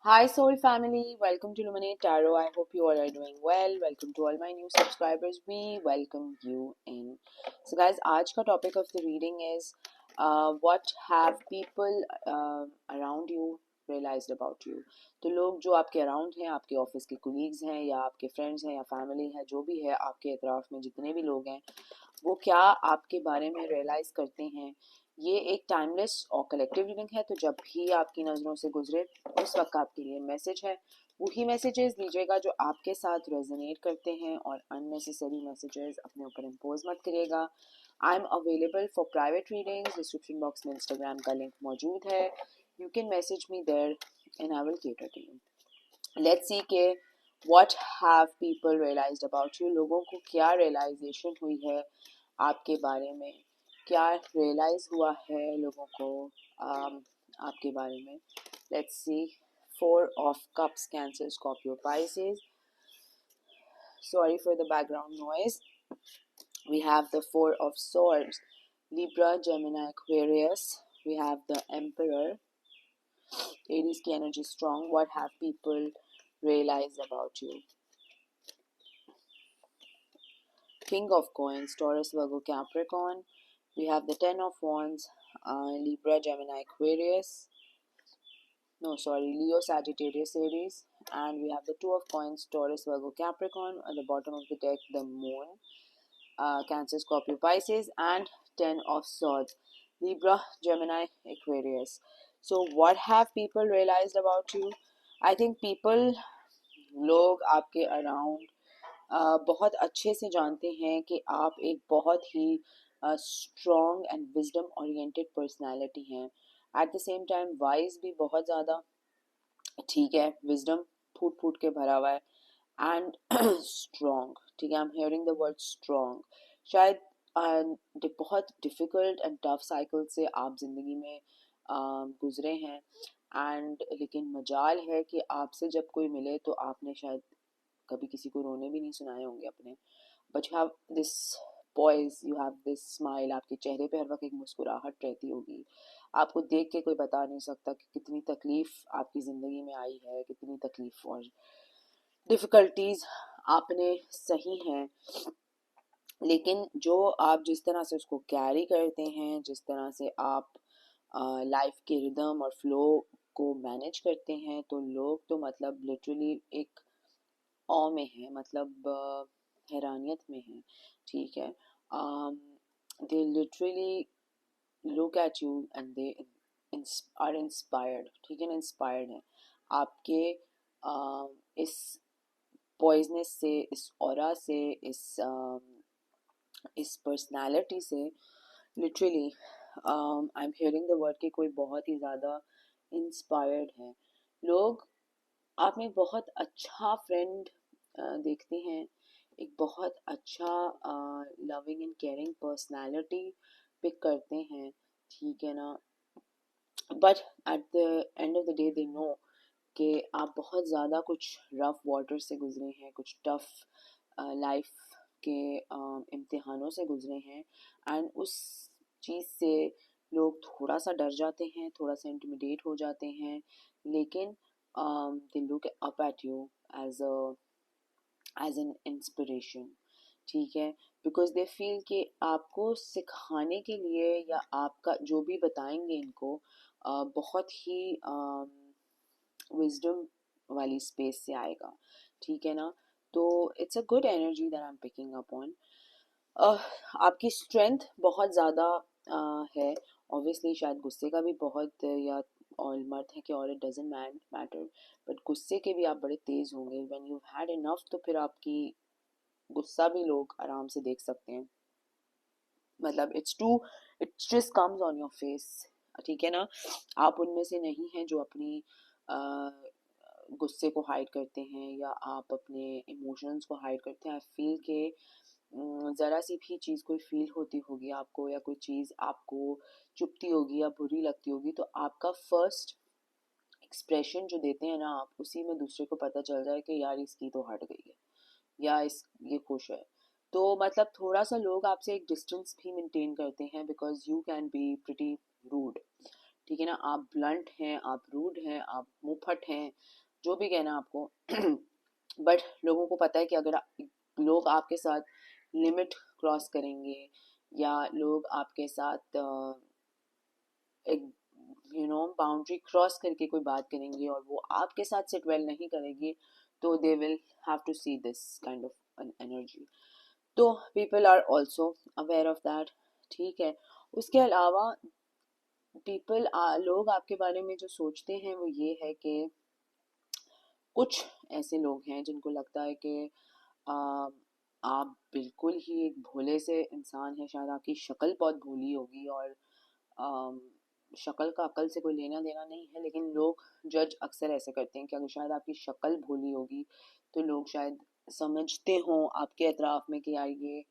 Hi, Soul Family. Welcome to Luminate Tarot. I hope you all are doing well. Welcome to all my new subscribers. We welcome you in. So, guys, आज का topic of the reading is what have people around you realized about you. तो लोग जो आपके around हैं, आपके office के colleagues हैं या आपके फ्रेंड्स हैं या फैमिली है, जो भी है आपके अतराफ में जितने भी लोग हैं, वो क्या आपके बारे में रियलाइज करते हैं। ये एक टाइमलेस और कलेक्टिव रीडिंग है, तो जब भी आपकी नज़रों से गुजरे उस वक्त आपके लिए मैसेज है। वही मैसेजेस लीजिएगा जो आपके साथ रेजोनेट करते हैं और अननेसेसरी मैसेजेस अपने ऊपर इम्पोज मत करिएगा। I am available for private readings. Description box में इंस्टाग्राम का लिंक मौजूद है। You can message me there and I will cater to you. Let's see के what have people realised about you. लोगों को क्या रियलाइजेशन हुई है आपके बारे में, क्या रियलाइज हुआ है लोगों को आपके बारे में। Let's see. 4 of Cups, Cancer, Scorpio, Pisces. Sorry for the background noise. We have the 4 of Swords, Libra, Gemini, Aquarius. We have the Emperor. Aries की energy strong. What have people realized about you? King of Coins, Taurus, Virgo, Capricorn. We have the 10 of Wands, Libra, Gemini, Aquarius. Leo, Sagittarius, Aries. And we have the 2 of Coins, Taurus, Virgo, Capricorn. At the bottom of the deck, the Moon, Cancer, Scorpio, Pisces. And 10 of Swords, Libra, Gemini, Aquarius. So what have people realized about you? I think लोग आपके around बहुत अच्छे से जानते हैं कि आप एक बहुत ही strong and wisdom oriented personality हैं। At the same time wise भी बहुत ज़्यादा, ठीक है, विजडम फूट फूट के भरा हुआ है एंड स्ट्रॉन्ग, ठीक है। आई am hearing the word strong. शायद बहुत डिफ़िकल्ट एंड टफ साइकिल से आप ज़िंदगी में गुजरे हैं एंड लेकिन मजाल है कि आपसे जब कोई मिले तो आपने शायद कभी किसी को रोने भी नहीं सुनाए होंगे अपने, but you have this poise, you have this smile. आपके चेहरे पे हर वक्त एक मुस्कुराहट रहती होगी। आपको देख के कोई बता नहीं सकता कि कितनी तकलीफ आपकी ज़िंदगी में आई है, कितनी तकलीफ और डिफ़िकल्टीज आपने सही हैं, लेकिन जो आप जिस तरह से उसको कैरी करते हैं, जिस तरह से आप लाइफ के रिदम और फ्लो को मैनेज करते हैं, तो लोग तो मतलब लिटरली एक ऑ में है, मतलब हैरानियत में है, ठीक है। They literally look at you and they are inspired, ठीक है ना, इंस्पायर्ड है आपके इस पॉइजनेस से, इस ऑरा से, इस पर्सनालिटी से। Literally I am hearing the word कि कोई बहुत ही ज़्यादा इंस्पायर्ड है। लोग आप में बहुत अच्छा फ्रेंड देखते हैं, एक बहुत अच्छा loving and caring personality pick करते हैं, ठीक है ना। But at the end of the day they know कि आप बहुत ज़्यादा कुछ रफ वाटर से गुजरे हैं, कुछ टफ लाइफ के इम्तिहानों से गुजरे हैं एंड उस चीज़ से लोग थोड़ा सा डर जाते हैं, थोड़ा सा इंटिमिडेट हो जाते हैं, लेकिन they look up at you as an inspiration, ठीक है, बिकॉज दे फील कि आपको सिखाने के लिए या आपका जो भी बताएंगे इनको बहुत ही विजडम वाली स्पेस से आएगा, ठीक है ना। तो it's a good energy that I am picking up on. आपकी स्ट्रेंथ बहुत ज़्यादा है। ऑब्वियसली शायद गुस्से का भी बहुत, या और मर्द है कि औरत डजेंट मैटर, बट गुस्से के भी आप बड़े तेज़ होंगे। व्हेन यू हैड इनफ तो फिर आपकी गुस्सा भी लोग आराम से देख सकते हैं, मतलब it's just comes on your face, ठीक है ना। आप उनमें से नहीं हैं जो अपनी गुस्से को हाइड करते हैं या आप अपने इमोशंस को हाइड करते हैं। आई फील के ज़रा सी भी चीज़ कोई फील होती होगी आपको, या कोई चीज़ आपको चुभती होगी या बुरी लगती होगी, तो आपका फर्स्ट एक्सप्रेशन जो देते हैं ना आप, उसी में दूसरे को पता चल जाए कि यार इसकी तो हट गई है या ये खुश है। तो मतलब थोड़ा सा लोग आपसे एक डिस्टेंस भी मेंटेन करते हैं because you can be pretty rude, ठीक है ना, आप ब्लंट हैं, आप रूड हैं, आप मुंहफट हैं, जो भी कहना आपको बट लोगों को पता है कि अगर लोग आपके साथ लिमिट क्रॉस करेंगे या लोग आपके साथ एक बाउंड्री क्रॉस करके कोई बात करेंगे और वो आपके साथ सिट वेल नहीं करेगी, तो they will have to see this kind of energy. तो people are also aware of that. ठीक है, उसके अलावा लोग आपके बारे में जो सोचते हैं वो ये है कि कुछ ऐसे लोग हैं जिनको लगता है कि आ, आप बिल्कुल ही एक भोले से इंसान हैं, शायद आपकी शक्ल बहुत भोली होगी और अम, शक्ल का अकल से कोई लेना देना नहीं है, लेकिन लोग जज अक्सर ऐसे करते हैं कि अगर शायद आपकी शक्ल भोली होगी तो लोग शायद समझते हों आपके एतराफ़ में कि यार ये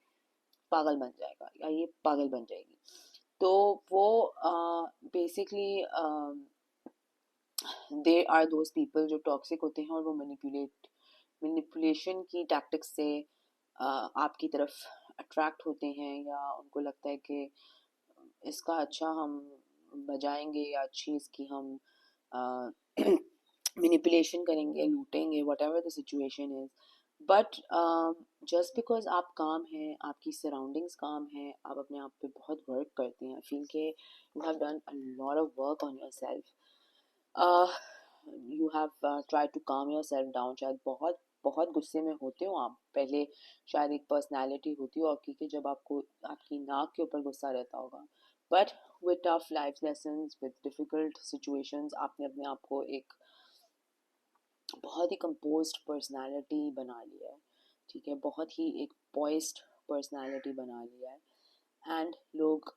पागल बन जाएगा या ये पागल बन जाएगी। तो वो basically they are those people जो टॉक्सिक होते हैं और वो मैनिपुलेशन की टैक्टिक्स से आपकी तरफ अट्रैक्ट होते हैं, या उनको लगता है कि इसका अच्छा हम बजाएंगे या अच्छी इसकी हम मैनिपुलेशन करेंगे, लूटेंगे, whatever the situation is. But just because आप काम हैं, आपकी सराउंडिंग्स काम है, आप अपने आप पे बहुत वर्क करते हैं, फील के you have done a lot of work on yourself, you have try to calm yourself down, शायद बहुत बहुत गुस्से में होते हो आप पहले, शायद एक पर्सनैलिटी होती हो आपकी कि जब आपको आपकी नाक के ऊपर गुस्सा रहता होगा, but with tough life lessons, with difficult situations, आपने अपने आप को एक बहुत ही कंपोज्ड पर्सनैलिटी बना लिया है। ठीक है, बहुत ही एक पॉइस्ड पर्सनैलिटी बना लिया है। एंड लोग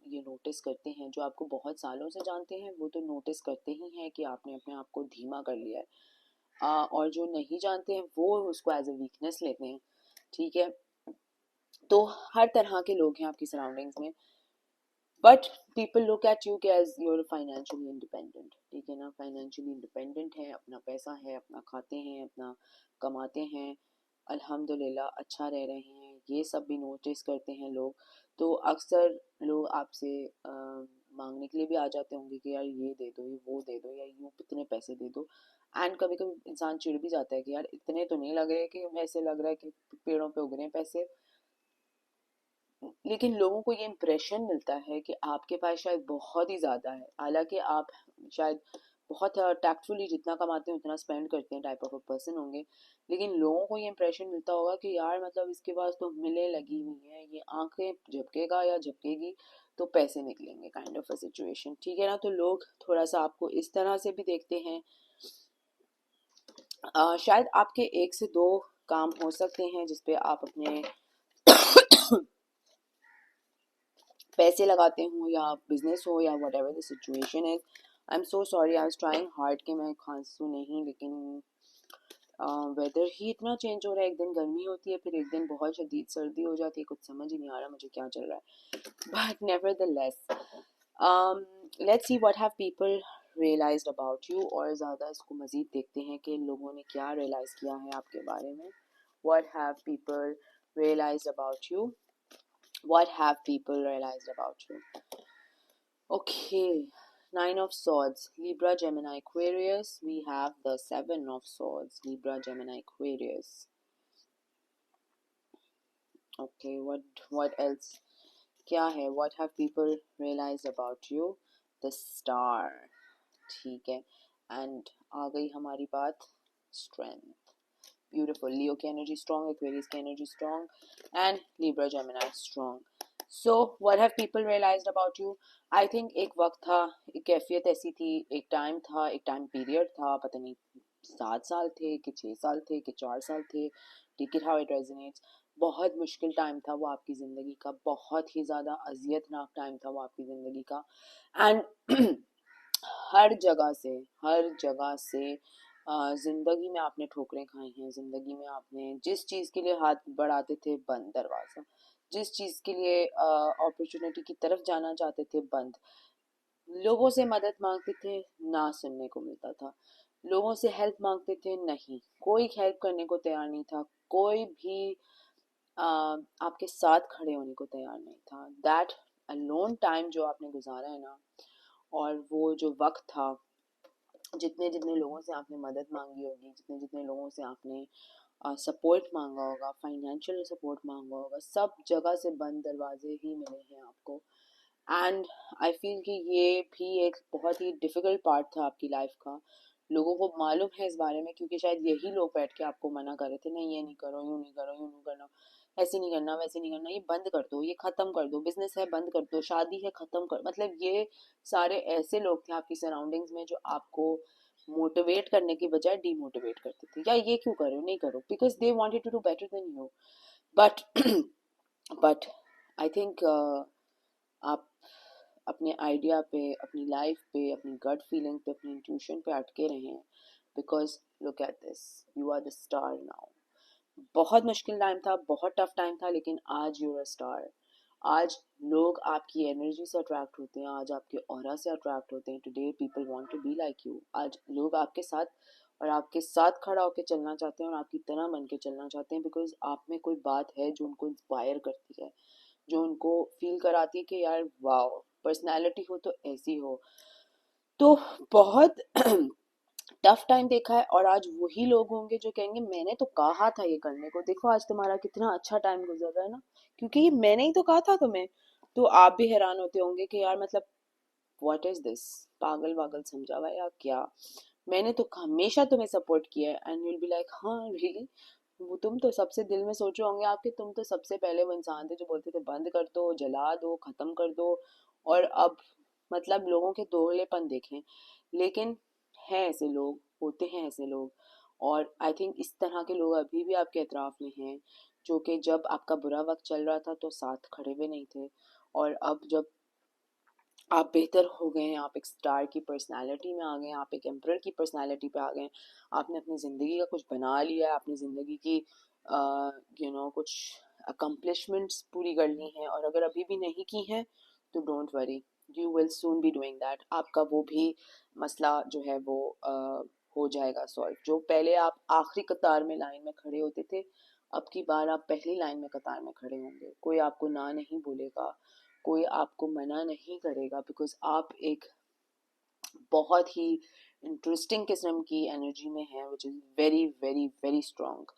ये नोटिस करते हैं, जो आपको बहुत सालों से जानते हैं वो तो नोटिस करते ही हैं कि आपने अपने आप को धीमा कर लिया है, और जो नहीं जानते हैं वो उसको एज अ वीकनेस लेते हैं। ठीक है, तो हर तरह के लोग हैं आपकी सराउंडिंग्स में, but people look at you as you're financially independent. ठीक है ना, फाइनेंशियली इंडिपेंडेंट है, अपना पैसा है, अपना खाते हैं, अपना कमाते हैं, अल्हम्दुलिल्लाह अच्छा रह रहे हैं, ये सब भी नोटिस करते हैं लोग। तो अक्सर लोग आपसे मांगने के लिए भी आ जाते होंगे कि यार ये दे दो, ये वो दे दो, या यूँ इतने पैसे दे दो। एंड कभी कभी इंसान चिढ़ भी जाता है कि यार इतने तो नहीं लग रहे, कि ऐसे लग रहा है कि पेड़ों पे उग रहे हैं पैसे। लेकिन लोगों को ये इम्प्रेशन मिलता है कि आपके पास शायद बहुत ही ज़्यादा है, हालांकि आप शायद बहुत टैक्टफुली जितना कमाते हैं उतना स्पेंड करते हैं टाइप ऑफ अ पर्सन होंगे, लेकिन लोगों को ये इम्प्रेशन मिलता होगा कि यार मतलब इसके पास तो मिले लगी हुई है, ये आंखें झपकेगा या झपकेगी तो पैसे निकलेंगे, काइंड ऑफ अ सिचुएशन। ठीक है ना, तो लोग थोड़ा सा आपको इस तरह से भी देखते हैं। शायद आपके एक से दो काम हो सकते हैं जिसपे आप अपने पैसे लगाते हो या बिजनेस हो या what ever the situation is. I am so sorry, I was trying hard कि मैं खांसू नहीं, लेकिन वेदर ही इतना चेंज हो रहा है, एक दिन गर्मी होती है फिर एक दिन बहुत शदीद सर्दी हो जाती है, कुछ समझ ही नहीं आ रहा मुझे क्या चल रहा है। But nevertheless, let's see what have people realised about you, और ज़्यादा इसको मज़ीद देखते हैं कि लोगों ने क्या रियलाइज़ किया है आपके बारे में। What have people realised about you, what have people realized about you? Okay, Nine of Swords, Libra, Gemini, Aquarius. We have the Seven of Swords, Libra, Gemini, Aquarius. Okay, what else? क्या है? What have people realized about you? The Star. ठीक है, and आ गई हमारी बात Strength. Beautiful. Leo की energy strong, Aquarius की energy strong, and Libra, Gemini strong. So what have people realized about you? I think एक वक्त था, एक कैफियत ऐसी थी, एक टाइम था, एक टाइम पीरियड था, पता नहीं 7 साल थे कि 6 साल थे कि 4 साल थे, take it how it resonates. बहुत मुश्किल टाइम था वो आपकी ज़िंदगी का, बहुत ही ज़्यादा अजियतनाक टाइम था वो आपकी ज़िंदगी का। एंड हर जगह से ज़िंदगी में आपने ठोकरें खाई हैं, ज़िंदगी में आपने जिस चीज़ के लिए हाथ बढ़ाते थे बंद दरवाज़ा, जिस चीज़ के लिए अपॉर्चुनिटी की तरफ जाना चाहते थे बंद, लोगों से मदद मांगते थे ना सुनने को मिलता था, लोगों से हेल्प मांगते थे नहीं, कोई हेल्प करने को तैयार नहीं था, कोई भी आपके साथ खड़े होने को तैयार नहीं था। दैट अलोन टाइम जो आपने गुजारा है ना, और वो जो वक्त था, जितने जितने लोगों से आपने मदद मांगी होगी, जितने जितने लोगों से आपने सपोर्ट मांगा होगा, फाइनेंशियल सपोर्ट मांगा होगा, सब जगह से बंद दरवाजे ही मिले हैं आपको। एंड आई फील कि ये भी एक बहुत ही डिफ़िकल्ट पार्ट था आपकी लाइफ का। लोगों को मालूम है इस बारे में, क्योंकि शायद यही लोग बैठ के आपको मना कर रहे थे, नहीं ये नहीं करो, यूँ नहीं करो, यूँ नहीं करना, ऐसे नहीं करना, वैसे नहीं करना, ये बंद कर दो, ये ख़त्म कर दो, बिजनेस है बंद कर दो, शादी है ख़त्म कर, मतलब ये सारे ऐसे लोग थे आपकी सराउंडिंग्स में जो आपको मोटिवेट करने की बजाय डीमोटिवेट करते थे, या ये क्यों कर रहे हो, नहीं करो, because they wanted to do better than you. But but I think आप अपने आइडिया पे, अपनी लाइफ पे, अपनी गट फीलिंग पे, अपनी इंट्यूशन पे अटके रहे हैं, because look at this, you are the star now. बहुत मुश्किल टाइम था, बहुत टफ टाइम था, लेकिन आज यू आर अ स्टार। आज लोग आपकी एनर्जी से अट्रैक्ट होते हैं, आज आपके ऑरा से अट्रैक्ट होते हैं। Today people want to be like you. आज लोग आपके साथ और आपके साथ खड़ा होकर चलना चाहते हैं और आपकी तरह बन के चलना चाहते हैं, बिकॉज आप में कोई बात है जो उनको इंस्पायर करती है, जो उनको फील कराती है कि यार वाओ, पर्सनैलिटी हो तो ऐसी हो। तो बहुत टफ टाइम देखा है, और आज वही लोग होंगे जो कहेंगे मैंने तो कहा था ये करने को, देखो आज तुम्हारा कितना अच्छा टाइम गुजर रहा है ना, क्योंकि ये मैंने ही तो कहा था तुम्हें। तो आप भी हैरान होते होंगे कि यार मतलब व्हाट इज दिस, पागल वागल समझा हुआ है या क्या, मैंने तो हमेशा तुम्हें सपोर्ट किया है। एंड यूल बी लाइक हाँ रियली, वो तुम तो सबसे दिल में सोचे होंगे आपके, तुम तो सबसे पहले वो इंसान थे जो बोलते थे बंद कर दो, जला दो, खत्म कर दो, और अब मतलब लोगों के दोगलेपन देखें। लेकिन हैं ऐसे लोग, होते हैं ऐसे लोग, और आई थिंक इस तरह के लोग अभी भी आपके अतराफ में हैं, जो कि जब आपका बुरा वक्त चल रहा था तो साथ खड़े हुए नहीं थे, और अब जब आप बेहतर हो गए हैं, आप एक स्टार की पर्सनालिटी में आ गए हैं, आप एक एम्परर की पर्सनालिटी पे आ गए हैं, आपने अपनी ज़िंदगी का कुछ बना लिया है, आपने ज़िंदगी की कुछ अकम्पलिशमेंट्स पूरी करनी है, और अगर अभी भी नहीं की हैं तो don't worry, you will soon be doing that. आपका वो भी मसला जो है वो हो जाएगा सॉल्व। जो पहले आप आखिरी कतार में लाइन में खड़े होते थे, अब की बार आप पहली लाइन में कतार में खड़े होंगे, कोई आपको ना नहीं बोलेगा, कोई आपको मना नहीं करेगा, बिकॉज आप एक बहुत ही इंटरेस्टिंग किस्म की एनर्जी में है, which is very very very strong.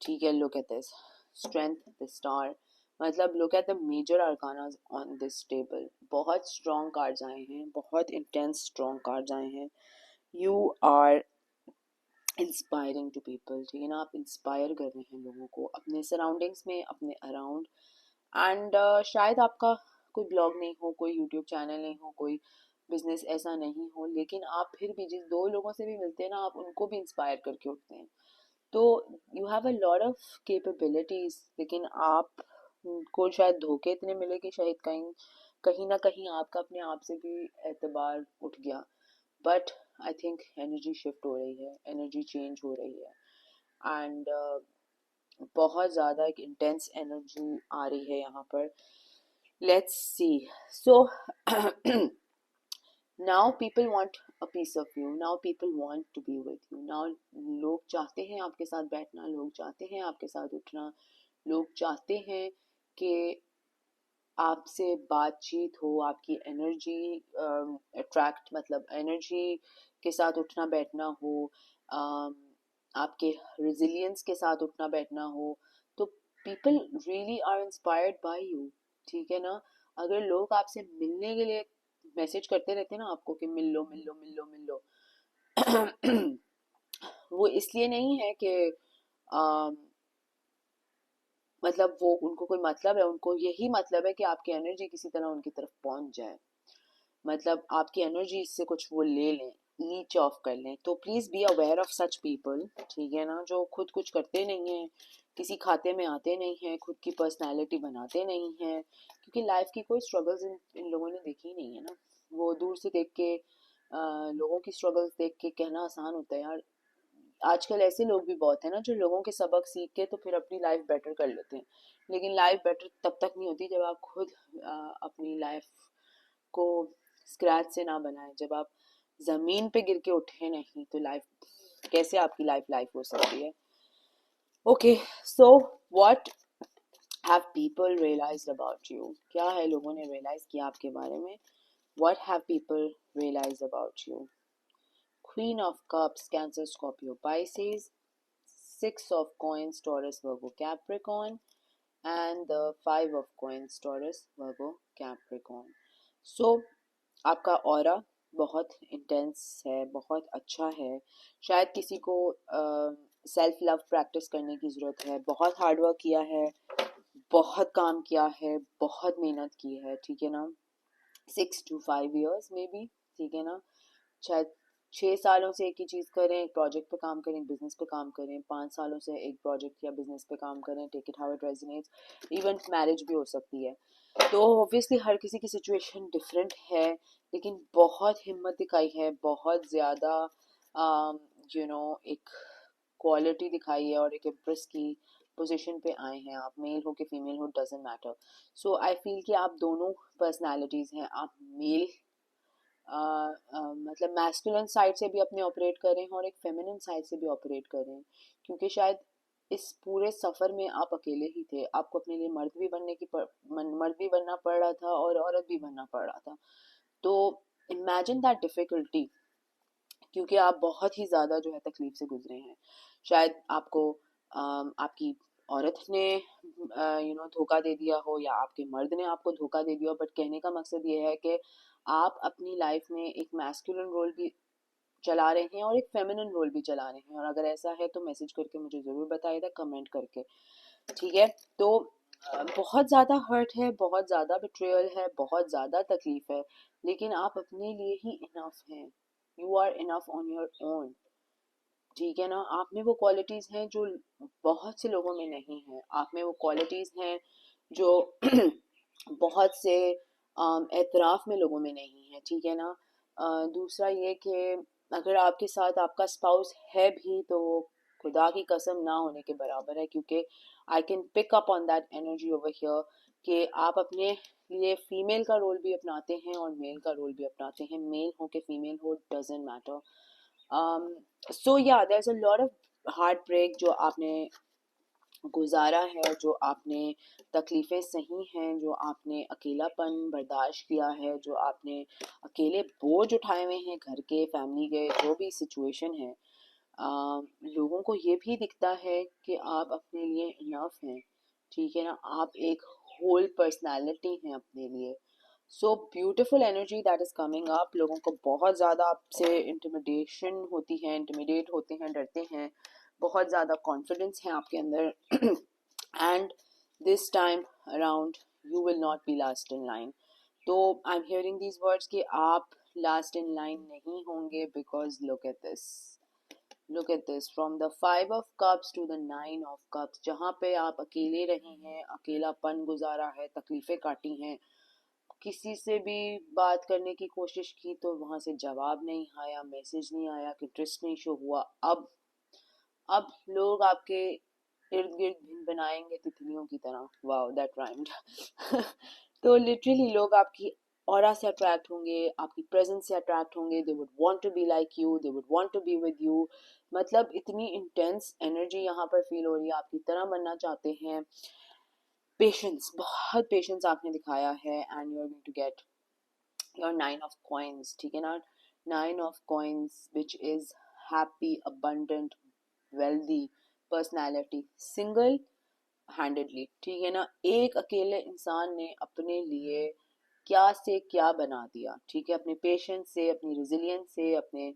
ठीक है, look at this strength, the star, मतलब look at the major arcanas on this table. बहुत स्ट्रॉन्ग कार्ड्स आए हैं, बहुत इंटेंस स्ट्रॉन्ग कार्ड्स आए हैं। You are inspiring to people, ठीक है ना, आप इंस्पायर कर रहे हैं लोगों को अपने सराउंडिंग्स में, अपने अराउंड। एंड शायद आपका कोई ब्लॉग नहीं हो, कोई यूट्यूब चैनल नहीं हो, कोई बिजनेस ऐसा नहीं हो, लेकिन आप फिर भी जिस दो लोगों से भी मिलते हैं ना, आप उनको भी इंस्पायर करके उठते हैं। तो you have a lot of capabilities, लेकिन आप को शायद धोखे इतने मिले कि शायद कहीं कहीं ना कहीं आपका अपने आप से भी एतबार उठ गया। But I think energy shift हो रही है, एनर्जी चेंज हो रही है, एंड बहुत ज़्यादा एक इंटेंस एनर्जी आ रही है यहाँ पर। Let's see, so now people want a piece of you, now people want to be with you, now लोग चाहते हैं आपके साथ बैठना, लोग चाहते हैं आपके साथ उठना, लोग चाहते हैं कि आपसे बातचीत हो, आपकी एनर्जी अट्रैक्ट, मतलब एनर्जी के साथ उठना बैठना हो, um, आपके रेजिलियंस के साथ उठना बैठना हो। तो people really are inspired by you, ठीक है ना। अगर लोग आपसे मिलने के लिए मैसेज करते रहते हैं ना आपको कि मिल लो मिल लो मिल लो मिल लो, वो इसलिए नहीं है कि um, मतलब वो उनको कोई मतलब है, उनको यही मतलब है कि आपकी एनर्जी किसी तरह उनकी तरफ पहुंच जाए, मतलब आपकी एनर्जी से कुछ वो ले लें, लीच ऑफ कर लें। तो please be aware of such people, ठीक है ना, जो खुद कुछ करते नहीं हैं, किसी खाते में आते नहीं हैं, खुद की पर्सनालिटी बनाते नहीं हैं, क्योंकि लाइफ की कोई स्ट्रगल्स इन लोगों ने देखी नहीं है ना। वो दूर से देख के लोगों की स्ट्रगल्स देख के कहना आसान होता है यार। आजकल ऐसे लोग भी बहुत हैं ना जो लोगों के सबक सीख के तो फिर अपनी लाइफ बेटर कर लेते हैं, लेकिन लाइफ बेटर तब तक नहीं होती जब आप खुद अपनी लाइफ को स्क्रैच से ना बनाएं। जब आप जमीन पे गिर के उठे नहीं तो लाइफ कैसे आपकी लाइफ हो सकती है। Okay, so what have people realised about you, क्या है लोगों ने रियलाइज किया आपके बारे में। What have people realize about you. Queen of Cups, Cancer, Scorpio, Pisces. Six of Coins, Taurus, Virgo, Capricorn. And the Five of Coins, Taurus, Virgo, Capricorn. So आपका aura बहुत इंटेंस है, बहुत अच्छा है. शायद किसी को सेल्फ लव प्रैक्टिस करने की ज़रूरत है. बहुत हार्ड वर्क किया है, बहुत काम किया है, बहुत मेहनत की है, ठीक है ना. 6 to 5 years मे बी, ठीक है ना. शायद 6 सालों से एक ही चीज़ करें, एक प्रोजेक्ट पे काम करें, एक बिजनेस पे काम करें. 5 सालों से एक प्रोजेक्ट या बिजनेस पे काम करें. Take it how it resonates. Even marriage भी हो सकती है. तो ऑब्वियसली हर किसी की सिचुएशन डिफरेंट है, लेकिन बहुत हिम्मत दिखाई है, बहुत ज़्यादा एक क्वालिटी दिखाई है और एक इम्प्रेस की पोजीशन पे आए हैं आप. मेल हो कि फीमेल हो, doesn't matter. So I feel कि आप दोनों पर्सनालिटीज़ हैं. आप मेल मतलब मैस्कुलिन साइड से भी अपने ऑपरेट करें और एक फेमिनिन साइड से भी ऑपरेट करें, क्योंकि शायद इस पूरे सफ़र में आप अकेले ही थे. आपको अपने लिए मर्द भी बनना पड़ रहा था और औरत भी बनना पड़ रहा था. तो इमेजिन दैट डिफ़िकल्टी, क्योंकि आप बहुत ही ज़्यादा जो है तकलीफ से गुजरे हैं. शायद आपको आपकी औरत ने धोखा दे दिया हो, या आपके मर्द ने आपको धोखा दे दिया हो. बट कहने का मकसद ये है कि आप अपनी लाइफ में एक मैस्कुलिन रोल भी चला रहे हैं और एक फेमिनिन रोल भी चला रहे हैं. और अगर ऐसा है तो मैसेज करके मुझे ज़रूर बताइएगा, कमेंट करके, ठीक है. तो बहुत ज़्यादा हर्ट है, बहुत ज़्यादा बिट्रेयल है, बहुत ज़्यादा तकलीफ है, लेकिन आप अपने लिए ही इनफ हैं. You are enough on your own, ठीक है ना. आप में वो क्वालिटीज़ हैं जो बहुत से लोगों में नहीं है. आप में वो क्वालिटीज़ हैं जो बहुत से एतराफ़ में लोगों में नहीं है, ठीक है ना. दूसरा ये कि अगर आपके साथ आपका स्पाउस है भी तो वो खुदा की कसम ना होने के बराबर है, क्योंकि I can pick up on that energy over here कि आप अपने लिए फीमेल का रोल भी अपनाते हैं और मेल का रोल भी अपनाते हैं. मेल हो कि फीमेल हो, doesn't matter. So yeah there is a lot of heart break जो आपने गुजारा है, जो आपने तकलीफ़ें सही हैं, जो आपने अकेलापन बर्दाश्त किया है, जो आपने अकेले बोझ उठाए हुए हैं, घर के, फैमिली के, जो भी सिचुएशन है. लोगों को ये भी दिखता है कि आप अपने लिए इनफ हैं, ठीक है ना. आप एक होल पर्सनालिटी हैं अपने लिए. So beautiful energy that is coming up. लोगों को बहुत ज़्यादा आपसे इंटिमिडेशन होती है, इंटिमिडेट होते हैं, डरते हैं. बहुत ज़्यादा कॉन्फिडेंस है आपके अंदर. And this time around you will not be last in line. तो I am hearing these words कि आप लास्ट इन लाइन नहीं होंगे, because look at this from the 5 of Cups to the 9 of Cups. जहाँ पे आप अकेले रहे हैं, अकेलापन गुजारा है, तकलीफ़ें काटी हैं, किसी से भी बात करने की कोशिश की तो वहाँ से जवाब नहीं आया, मैसेज नहीं आया, इंटरेस्ट नहीं शो हुआ. अब लोग आपके इर्द गिर्द भिन बनाएंगे तितलियों की तरह. Wow, that rhymed. तो लिटरली लोग आपकी ऑरा से अट्रैक्ट होंगे, आपकी प्रेजेंस से अट्रैक्ट होंगे. They would want to be like you, they would want to be with you. मतलब इतनी इंटेंस एनर्जी यहाँ पर फील हो रही है, आपकी तरह बनना चाहते हैं. पेशेंस, बहुत पेशेंस आपने दिखाया है. And you are going to get your 9 of Coins, ठीक है ना. 9 of Coins which is happy, abundant, wealthy personality, single handedly, ठीक है ना. एक अकेले इंसान ने अपने लिए क्या से क्या बना दिया, ठीक है. अपने पेशेंस से, अपनी रेजिलियंस से, अपने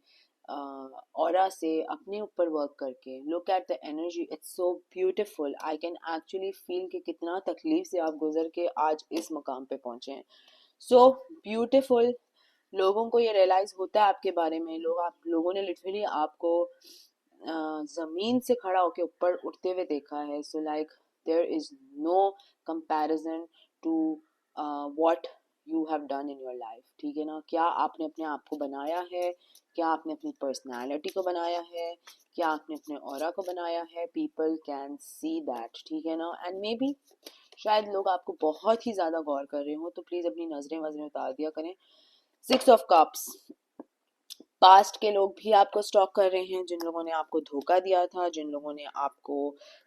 ऑरा से, अपने ऊपर वर्क करके. Look at the energy, it's so beautiful. I can actually feel कि कितना तकलीफ से आप गुजर के आज इस मुकाम पे पहुंचे हैं. So beautiful. लोगों को ये रियलाइज होता है आपके बारे में. लोगों ने लिटरली आपको ज़मीन से खड़ा होकर ऊपर उठते हुए देखा है. So like there is no comparison to what you have done in your life, ठीक है ना. क्या आपने अपने आप को बनाया है, क्या आपने अपनी पर्सनालिटी को बनाया है, क्या आपने अपने ऑरा को बनाया है. पीपल कैन सी दैट, ठीक है ना. एंड मे बी शायद लोग आपको बहुत ही ज़्यादा गौर कर रहे हो, तो प्लीज़ अपनी नज़रें वजरें उतार दिया करें. 6 of Cups, पास्ट के लोग भी आपको स्टॉक कर रहे हैं. जिन लोगों ने आपको धोखा दिया था, जिन लोगों ने आपको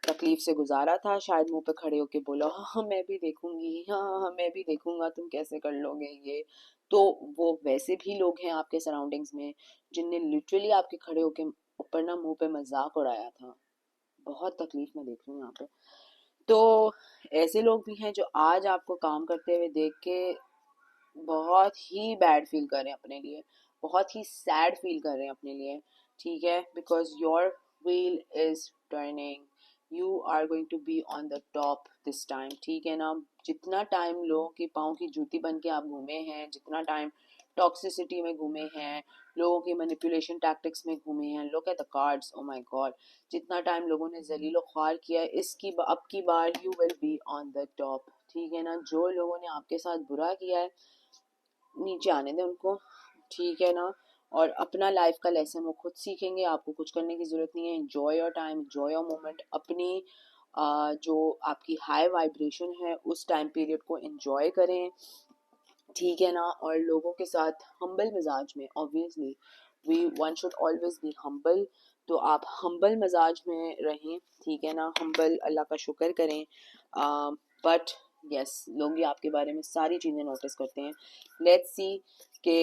तकलीफ से गुजारा था, शायद मुंह पे खड़े होके बोला हाँ हाँ मैं भी देखूंगी, हाँ हाँ मैं भी देखूंगा, तुम कैसे कर लोगे ये. तो वो वैसे भी लोग हैं आपके सराउंडिंग्स में जिनने लिटरली आपके खड़े होके ऊपर ना मुंह पे मजाक उड़ाया था। बहुत तकलीफ में देख रही हूँ यहाँ पे। तो ऐसे लोग भी हैं जो आज आपको काम करते हुए देख के बहुत ही बैड फील कर रहे हैं अपने लिए, बहुत ही सैड फील कर रहे हैं अपने लिए, ठीक है, because your wheel is turning, you are going to be on the top this time, ठीक है ना। जितना टाइम लोगों की पाँव की जूती बन के आप घूमे हैं, जितना टाइम टॉक्सिसिटी में घूमे हैं, लोगों की मैनिपुलेशन टैक्टिक्स में घूमे हैं, look at the cards, oh my god, जितना टाइम लोगों ने जलीलो ख्वार किया है, अब की बार you will be on the top, ठीक है ना। जो लोगों ने आपके साथ बुरा किया है नीचे आने दें उनको, ठीक है ना। और अपना लाइफ का लेसन वो खुद सीखेंगे, आपको कुछ करने की जरूरत नहीं है। Enjoy your time, enjoy your moment, अपनी जो आपकी हाई वाइब्रेशन है उस टाइम पीरियड को एंजॉय करें, ठीक है ना। और लोगों के साथ हम्बल मिजाज में, obviously we one should always be humble, तो आप हम्बल मिजाज में रहें, ठीक है ना। हम्बल, अल्लाह का शुक्र करें। बट यस, लोग ये आपके बारे में सारी चीज़ें नोटिस करते हैं। लेट्स सी के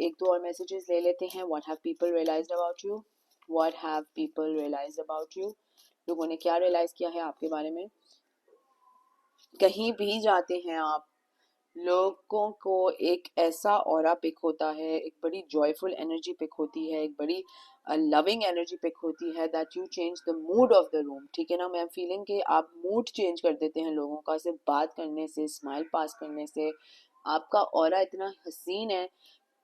एक दो और मैसेजेस ले लेते हैं। What have people realised about you, what have people realised about you, लोगों ने क्या रियलाइज किया है आपके बारे में। कहीं भी जाते हैं आप, लोगों को एक ऐसा ऑरा पिक होता है, एक बड़ी जॉयफुल एनर्जी पिक होती है, एक बड़ी लविंग एनर्जी पिक होती है, that you change the mood off the room, ठीक है ना। मैं फीलिंग कि आप मूड चेंज कर देते हैं लोगों का, सिर्फ बात करने से, स्माइल पास करने से। आपका ऑरा इतना हसीन है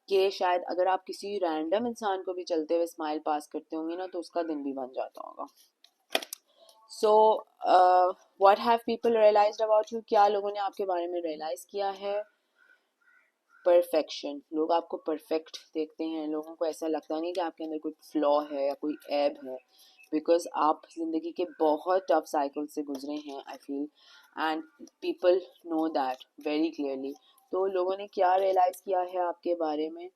कि शायद अगर आप किसी रैंडम इंसान को भी चलते हुए स्माइल पास करते होंगे ना, तो उसका दिन भी बन जाता होगा। So what have people realised about you, क्या लोगों ने आपके बारे में रियलाइज किया है। परफेक्शन, लोग आपको परफेक्ट देखते हैं, लोगों को ऐसा लगता नहीं कि आपके अंदर कोई फ्लॉ है या कोई ऐब है, बिकॉज आप जिंदगी के बहुत टफ साइकिल से गुजरे हैं, I feel, and people know that very clearly. तो लोगों ने क्या रियलाइज किया है आपके बारे में।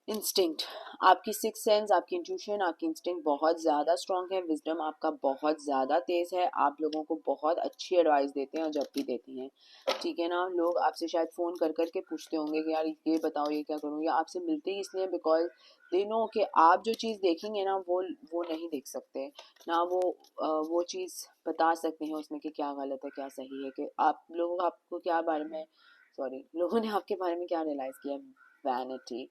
इंस्टिंक्ट, आपकी सिक्स सेंस, आपकी इंट्यूशन, आपकी इंस्टिंक्ट बहुत ज़्यादा स्ट्रॉन्ग है। विजडम आपका बहुत ज़्यादा तेज़ है, आप लोगों को बहुत अच्छी एडवाइस देते हैं और जब भी देते हैं, ठीक है ना। लोग आपसे शायद फ़ोन कर कर के पूछते होंगे कि यार ये बताओ ये क्या करूँ, या आपसे मिलते ही इसलिए बिकॉज दे नो कि आप जो चीज़ देखेंगे ना वो नहीं देख सकते ना, वो चीज़ बता सकते हैं उसमें कि क्या गलत है क्या सही है, कि आप लोग आपको क्या बारे में, सॉरी, लोगों ने आपके बारे में क्या रियलाइज़ किया। वैनिटी,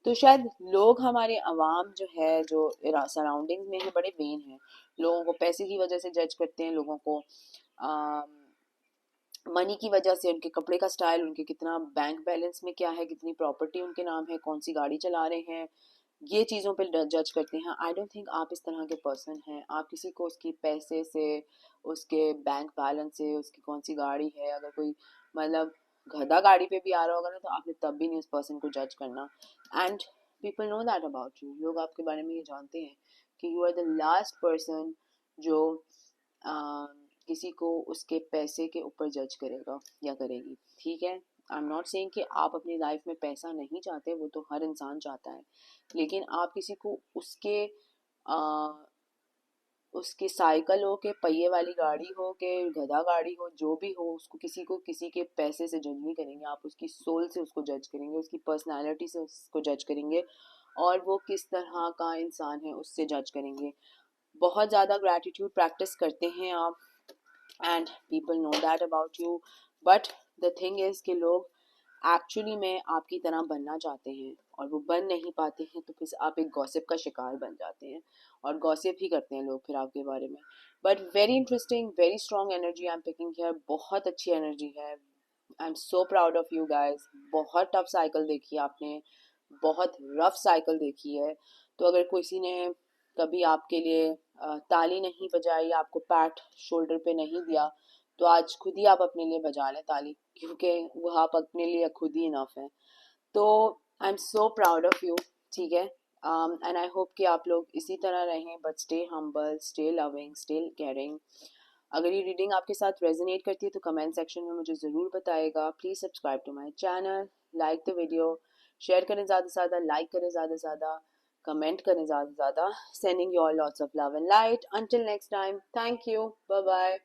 तो शायद लोग, हमारे अवाम जो है, जो सराउंडिंग में है, बड़े वेन हैं, लोगों को पैसे की वजह से जज करते हैं, लोगों को मनी की वजह से, उनके कपड़े का स्टाइल, उनके कितना बैंक बैलेंस में क्या है, कितनी प्रॉपर्टी उनके नाम है, कौन सी गाड़ी चला रहे हैं, ये चीज़ों पे जज करते हैं। आई डोंट थिंक आप इस तरह के पर्सन हैं। आप किसी को उसकी पैसे से, उसके बैंक बैलेंस से, उसकी कौन सी गाड़ी है, अगर कोई मतलब गधा गाड़ी पे भी आ रहा होगा ना, तो आपने तब भी नहीं उस पर्सन को जज करना। And people know that about you, लोग आपके बारे में ये जानते हैं कि you are the last person जो किसी को उसके पैसे के ऊपर जज करेगा या करेगी, ठीक है। आई एम नॉट सेइंग कि आप अपनी लाइफ में पैसा नहीं चाहते, वो तो हर इंसान चाहता है, लेकिन आप किसी को उसके साइकिल हो के, पहिए वाली गाड़ी हो के, गधा गाड़ी हो, जो भी हो, उसको किसी को किसी के पैसे से जज नहीं करेंगे, आप उसकी सोल से उसको जज करेंगे, उसकी पर्सनालिटी से उसको जज करेंगे, और वो किस तरह का इंसान है उससे जज करेंगे। बहुत ज़्यादा ग्रैटिट्यूड प्रैक्टिस करते हैं आप, and people know that about you. But the thing is कि लोग एक्चुअली में आपकी तरह बनना चाहते हैं और वो बन नहीं पाते हैं, तो फिर आप एक गॉसिप का शिकार बन जाते हैं और गॉसिप ही करते हैं लोग फिर आपके बारे में। But very interesting, very strong energy I am picking here, बहुत अच्छी एनर्जी है। I am so proud of you guys. बहुत टफ साइकिल देखी है आपने, बहुत रफ साइकिल देखी है। तो अगर किसी ने कभी आपके लिए ताली नहीं बजाई, आपको पैट शोल्डर पे नहीं दिया, तो आज खुद ही आप अपने लिए बजा लें ताली, क्योंकि वो आप अपने लिए खुद ही इनफ है। तो I am so proud of you, ठीक है। एंड आई होप कि आप लोग इसी तरह रहें, but stay humble, stay loving, stay caring. अगर ये रीडिंग आपके साथ रेजोनेट करती है तो कमेंट सेक्शन में मुझे ज़रूर बताएगा। Please subscribe to my channel, like the video, share करें ज़्यादा से ज़्यादा, लाइक करें ज़्यादा से ज़्यादा, कमेंट करें ज़्यादा से ज़्यादा। Sending you all lots of love and light. Until next time, thank you, bye bye.